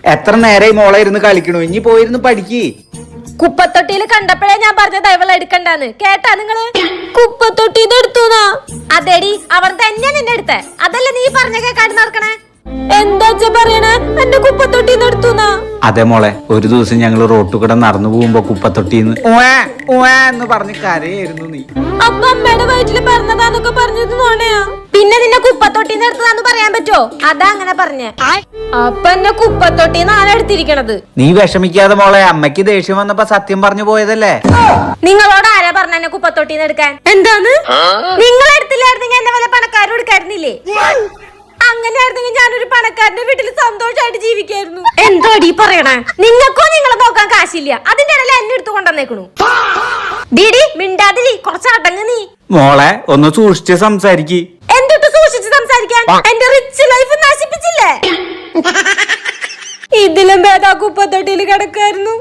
എത്ര നേരായി മോളെ ഇരുന്ന് കളിക്കണു, ഇനി പോയിരുന്ന് പഠിക്ക്. കുപ്പത്തൊട്ടിയിൽ കണ്ടപ്പോഴേ ഞാൻ പറഞ്ഞത് അവളെ എടുക്കണ്ടാന്ന് കേട്ടാ നിങ്ങള്. കുപ്പത്തൊട്ടിന്ന് എടുത്തുന്നാ? അതെടി അവർ തന്നെയാ നിന്നെ എടുത്തേ, അതല്ല നീ പറഞ്ഞ കേക്കാണ്ട് നടക്കണേ. എന്താ പറയണേ? എന്റെ കുപ്പത്തൊട്ടിന്ന് എടുത്തുന്നാ? അതെ മോളെ, ഒരു ദിവസം ഞങ്ങൾ റോട്ടു കൂടെ നടന്നു പോകുമ്പോ കുപ്പത്തൊട്ടിന്ന് എന്ന് പറഞ്ഞ് കരയായിരുന്നു നീ. അപ്പൊ അമ്മയുടെ വയറ്റില് പറഞ്ഞതാന്നൊക്കെ പറഞ്ഞത് നോണയാ? പിന്നെ നിന്നെ കുപ്പത്തൊട്ടിന്ന് എടുത്തതാന്ന് പറയാൻ പറ്റുമോ? അതാ അങ്ങനെ പറഞ്ഞേ. അപ്പൊ എന്നെ കുപ്പത്തൊട്ടിന്നാണ് എടുത്തിരിക്കണത്. നീ വിഷമിക്കാതെ മോളെ, അമ്മയ്ക്ക് ദേഷ്യം വന്നപ്പോ സത്യം പറഞ്ഞു പോയതല്ലേ. നിങ്ങളോട് ആരാ പറഞ്ഞ എന്നെ കുപ്പത്തൊട്ടിന്ന് എടുക്കാൻ? എന്താന്ന് നിങ്ങൾ എടുത്തില്ലായിരുന്നെങ്കിൽ എന്നെ വല്ല പണക്കാരും എടുക്കായിരുന്നില്ലേ? അങ്ങനെയായിരുന്നെങ്കിൽ ഞാനൊരു പണക്കാരന്റെ വീട്ടിൽ സന്തോഷമായിട്ട് ജീവിക്കായിരുന്നു. എന്തോടി പറയണേ? നിങ്ങൾക്കോ നിങ്ങളെ നോക്കാൻ കാശില്ല, അതിന്റെ ഇടയിൽ എന്നെ എടുത്തു കൊണ്ടുവന്നേക്കണു. ഡീഡി മിണ്ടാതിരി, കുറച്ച് അടങ്ങ് നീ. മോളെ ഒന്ന് സൂക്ഷിച്ച് സംസാരിക്ക്. എന്തിട്ട് സൂക്ഷിച്ച് സംസാരിക്കാൻ? എന്റെ റിച്ച് ലൈഫ് നശിപ്പിച്ചില്ലേ? ഇതിലും ഭേദാ കുപ്പത്തൊട്ടിയിൽ കിടക്കായിരുന്നു.